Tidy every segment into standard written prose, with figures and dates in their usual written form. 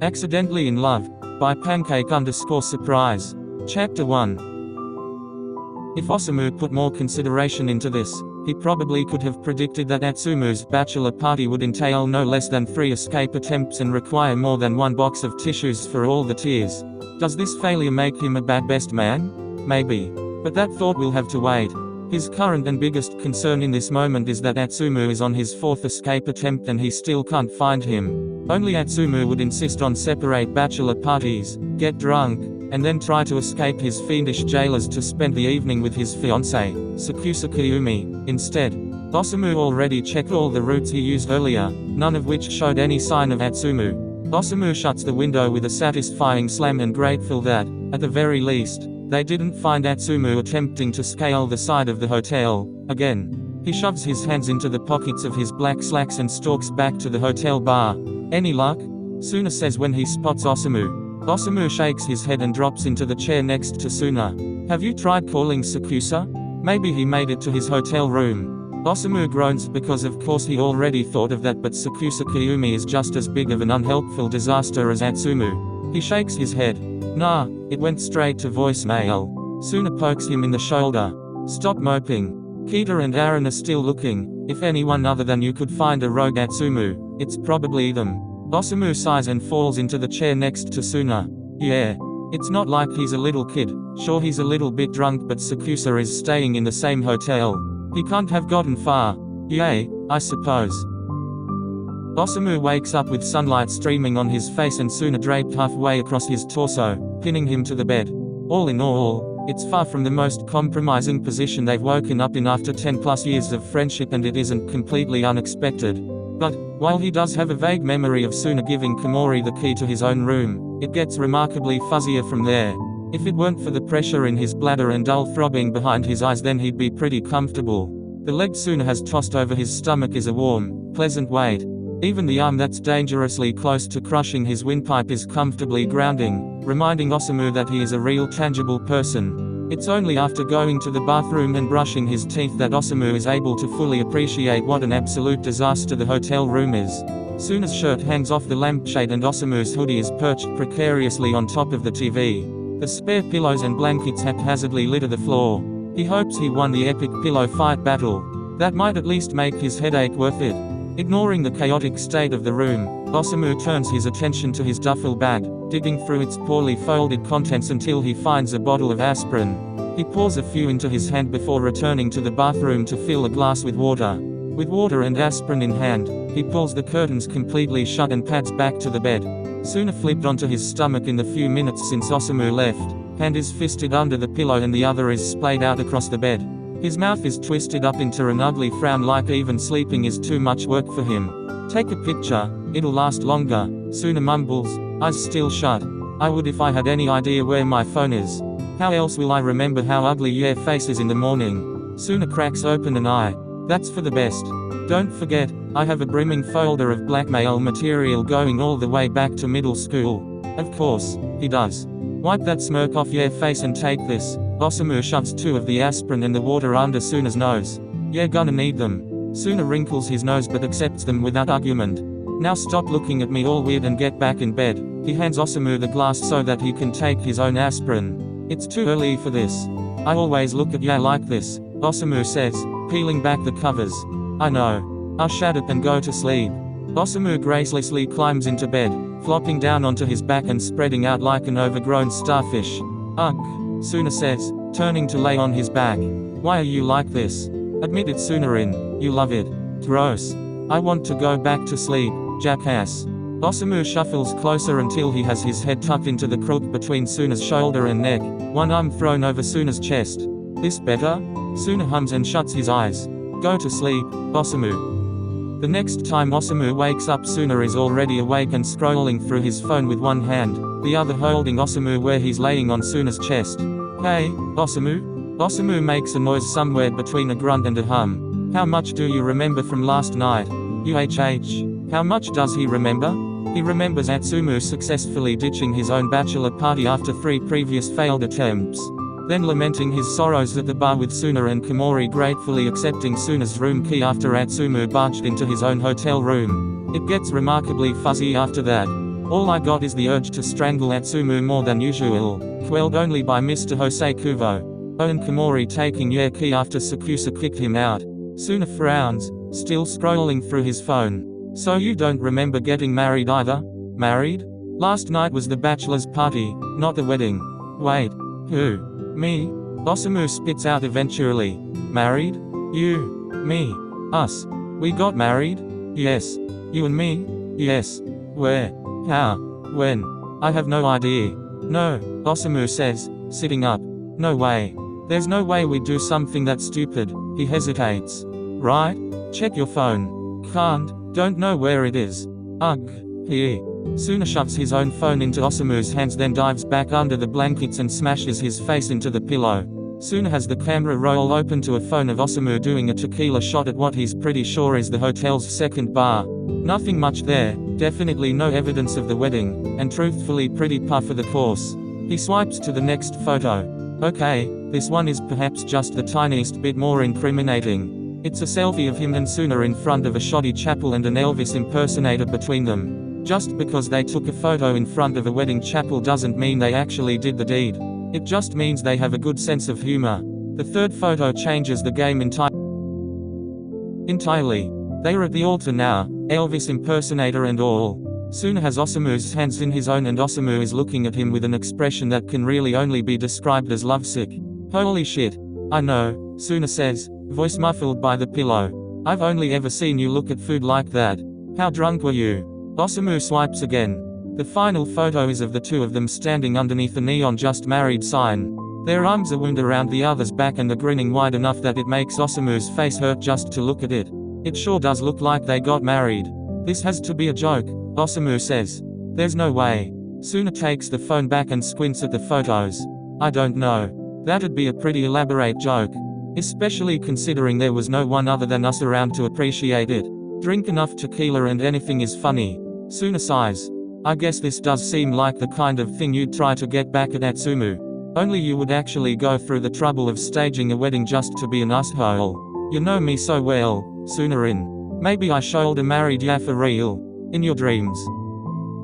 Accidentally in Love, by Pancake_surprise. Chapter 1. If Osamu put more consideration into this, he probably could have predicted that Atsumu's bachelor party would entail no less than 3 escape attempts and require more than 1 box of tissues for all the tears. Does this failure make him a bad best man? Maybe. But that thought will have to wait. His current and biggest concern in this moment is that Atsumu is on his 4th escape attempt and he still can't find him. Only Atsumu would insist on separate bachelor parties, get drunk, and then try to escape his fiendish jailers to spend the evening with his fiancée, Sakusa Kiyumi. Instead, Osamu already checked all the routes he used earlier, none of which showed any sign of Atsumu. Osamu shuts the window with a satisfying slam and grateful that, at the very least, they didn't find Atsumu attempting to scale the side of the hotel. Again, he shoves his hands into the pockets of his black slacks and stalks back to the hotel bar. Any luck? Suna says when he spots Osamu. Osamu shakes his head and drops into the chair next to Suna. Have you tried calling Sakusa? Maybe he made it to his hotel room. Osamu groans because of course he already thought of that, but Sakusa Kiyumi is just as big of an unhelpful disaster as Atsumu. He shakes his head. Nah, it went straight to voicemail. Suna pokes him in the shoulder. Stop moping. Kita and Aaron are still looking. If anyone other than you could find a rogue Atsumu, it's probably them. Osamu sighs and falls into the chair next to Suna. Yeah. It's not like he's a little kid. Sure, he's a little bit drunk, but Sakusa is staying in the same hotel. He can't have gotten far. Yay, I suppose. Osamu wakes up with sunlight streaming on his face and Suna draped halfway across his torso, pinning him to the bed. All in all, it's far from the most compromising position they've woken up in after 10+ years of friendship, and it isn't completely unexpected. But, while he does have a vague memory of Suna giving Komori the key to his own room, it gets remarkably fuzzier from there. If it weren't for the pressure in his bladder and dull throbbing behind his eyes, then he'd be pretty comfortable. The leg Suna has tossed over his stomach is a warm, pleasant weight. Even the arm that's dangerously close to crushing his windpipe is comfortably grounding, reminding Osamu that he is a real tangible person. It's only after going to the bathroom and brushing his teeth that Osamu is able to fully appreciate what an absolute disaster the hotel room is. Suna's shirt hangs off the lampshade and Osamu's hoodie is perched precariously on top of the TV. The spare pillows and blankets haphazardly litter the floor. He hopes he won the epic pillow fight battle. That might at least make his headache worth it. Ignoring the chaotic state of the room, Osamu turns his attention to his duffel bag, digging through its poorly folded contents until he finds a bottle of aspirin. He pours a few into his hand before returning to the bathroom to fill a glass with water. With water and aspirin in hand, he pulls the curtains completely shut and pads back to the bed. Suna flipped onto his stomach in the few minutes since Osamu left. Hand is fisted under the pillow and the other is splayed out across the bed. His mouth is twisted up into an ugly frown, like even sleeping is too much work for him. Take a picture, it'll last longer, Suna mumbles, eyes still shut. I would if I had any idea where my phone is. How else will I remember how ugly your face is in the morning? Suna cracks open an eye. That's for the best. Don't forget, I have a brimming folder of blackmail material going all the way back to middle school. Of course, he does. Wipe that smirk off your face and take this. Osamu shoves 2 of the aspirin and the water under Suna's nose. You're gonna need them. Suna wrinkles his nose but accepts them without argument. Now stop looking at me all weird and get back in bed. He hands Osamu the glass so that he can take his own aspirin. It's too early for this. I always look at ya like this, Osamu says, peeling back the covers. I know. I'll shut up and go to sleep. Osamu gracelessly climbs into bed, flopping down onto his back and spreading out like an overgrown starfish. Ugh, Suna says, turning to lay on his back. Why are you like this? Admit it, Sunarin, you love it. Gross. I want to go back to sleep, jackass. Osamu shuffles closer until he has his head tucked into the crook between Suna's shoulder and neck, one arm thrown over Suna's chest. This better? Suna hums and shuts his eyes. Go to sleep, Osamu. The next time Osamu wakes up, Suna is already awake and scrolling through his phone with one hand, the other holding Osamu where he's laying on Suna's chest. Hey, Osamu? Osamu makes a noise somewhere between a grunt and a hum. How much do you remember from last night? How much does he remember? He remembers Atsumu successfully ditching his own bachelor party after 3 previous failed attempts. Then lamenting his sorrows at the bar with Suna and Komori gratefully accepting Suna's room key after Atsumu barged into his own hotel room. It gets remarkably fuzzy after that. All I got is the urge to strangle Atsumu more than usual, quelled only by Mr. Jose Kubo. Owen Komori taking your key after Sakusa kicked him out. Suna frowns, still scrolling through his phone. So you don't remember getting married either? Married? Last night was the bachelor's party, not the wedding. Wait. Who? Me? Osamu spits out eventually. Married? You. Me. Us. We got married? Yes. You and me? Yes. Where? How? When? I have no idea. No, Osamu says, sitting up. No way. There's no way we do something that stupid. He hesitates. Right? Check your phone. Can't. Don't know where it is. Ugh. Here. Suna shoves his own phone into Osamu's hands, then dives back under the blankets and smashes his face into the pillow. Suna has the camera roll open to a phone of Osamu doing a tequila shot at what he's pretty sure is the hotel's second bar. Nothing much there, definitely no evidence of the wedding, and truthfully pretty par for the course. He swipes to the next photo. Okay, this one is perhaps just the tiniest bit more incriminating. It's a selfie of him and Suna in front of a shoddy chapel and an Elvis impersonator between them. Just because they took a photo in front of a wedding chapel doesn't mean they actually did the deed. It just means they have a good sense of humor. The third photo changes the game entirely. They are at the altar now, Elvis impersonator and all. Suna has Osamu's hands in his own and Osamu is looking at him with an expression that can really only be described as lovesick. Holy shit. I know, Suna says, voice muffled by the pillow. I've only ever seen you look at food like that. How drunk were you? Osamu swipes again. The final photo is of the two of them standing underneath a neon "Just Married" sign. Their arms are wound around the other's back and are grinning wide enough that it makes Osamu's face hurt just to look at it. It sure does look like they got married. This has to be a joke, Osamu says. There's no way. Suna takes the phone back and squints at the photos. I don't know. That'd be a pretty elaborate joke. Especially considering there was no one other than us around to appreciate it. Drink enough tequila and anything is funny. Suna sighs. I guess this does seem like the kind of thing you'd try to get back at Atsumu. Only you would actually go through the trouble of staging a wedding just to be an asshole. You know me so well, Suna-in. Maybe I shoulda married ya for real. In your dreams.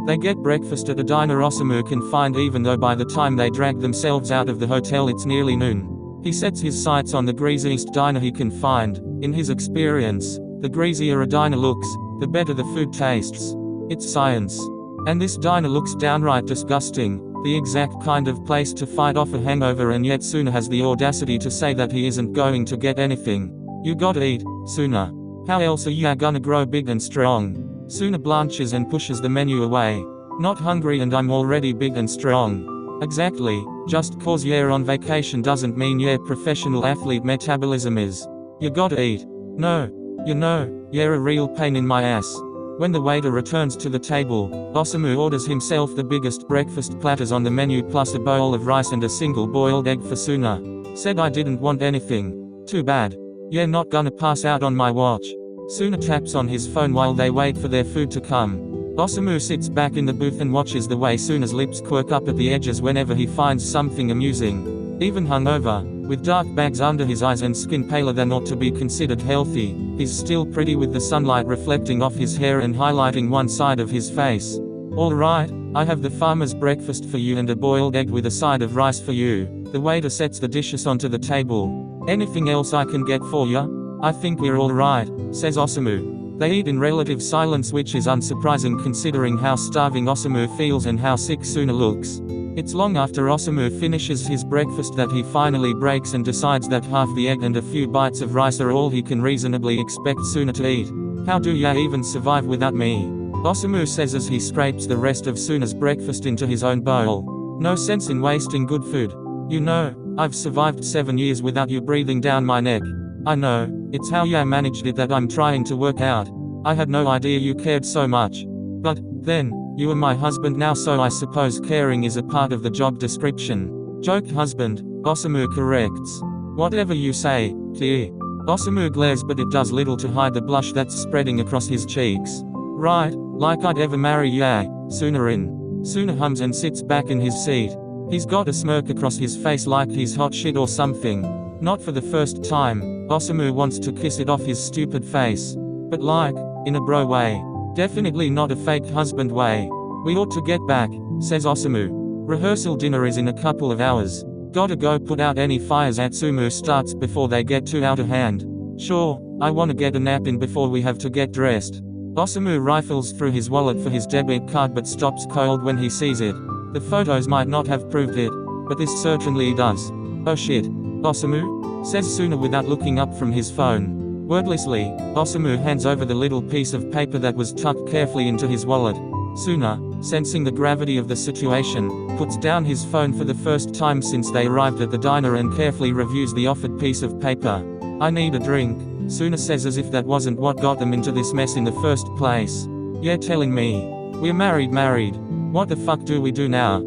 They get breakfast at a diner Osamu can find, even though by the time they drag themselves out of the hotel it's nearly noon. He sets his sights on the greasiest diner he can find. In his experience, the greasier a diner looks, the better the food tastes. It's science. And this diner looks downright disgusting, the exact kind of place to fight off a hangover, and yet Suna has the audacity to say that he isn't going to get anything. You gotta eat, Suna. How else are ya gonna grow big and strong? Suna blanches and pushes the menu away. Not hungry and I'm already big and strong. Exactly, just cause you're on vacation doesn't mean your professional athlete metabolism is. You gotta eat. No. You know, you're a real pain in my ass. When the waiter returns to the table, Osamu orders himself the biggest breakfast platters on the menu plus a bowl of rice and a single boiled egg for Suna. Said I didn't want anything. Too bad. You're not gonna pass out on my watch. Suna taps on his phone while they wait for their food to come. Osamu sits back in the booth and watches the way Suna's lips quirk up at the edges whenever he finds something amusing. Even hungover, with dark bags under his eyes and skin paler than ought to be considered healthy, he's still pretty with the sunlight reflecting off his hair and highlighting one side of his face. All right, I have the farmer's breakfast for you and a boiled egg with a side of rice for you. The waiter sets the dishes onto the table. Anything else I can get for ya? I think we're all right, says Osamu. They eat in relative silence, which is unsurprising considering how starving Osamu feels and how sick Suna looks. It's long after Osamu finishes his breakfast that he finally breaks and decides that half the egg and a few bites of rice are all he can reasonably expect Suna to eat. How do ya even survive without me? Osamu says as he scrapes the rest of Suna's breakfast into his own bowl. No sense in wasting good food. You know, I've survived 7 years without you breathing down my neck. I know, it's how ya managed it that I'm trying to work out. I had no idea you cared so much. But, then, you are my husband now, so I suppose caring is a part of the job description. Joke husband, Osamu corrects. Whatever you say, dear. Osamu glares, but it does little to hide the blush that's spreading across his cheeks. Right, like I'd ever marry ya, Suna-in. Suna hums and sits back in his seat. He's got a smirk across his face like he's hot shit or something. Not for the first time, Osamu wants to kiss it off his stupid face. But like, in a bro way. Definitely not a fake husband way. We ought to get back, says Osamu. Rehearsal dinner is in a couple of hours. Gotta go put out any fires Atsumu starts before they get too out of hand. Sure, I wanna get a nap in before we have to get dressed. Osamu rifles through his wallet for his debit card but stops cold when he sees it. The photos might not have proved it, but this certainly does. Oh shit. Osamu? Says Suna without looking up from his phone. Wordlessly, Osamu hands over the little piece of paper that was tucked carefully into his wallet. Suna, sensing the gravity of the situation, puts down his phone for the first time since they arrived at the diner and carefully reviews the offered piece of paper. I need a drink, Suna says as if that wasn't what got them into this mess in the first place. You're telling me. We're married. What the fuck do we do now?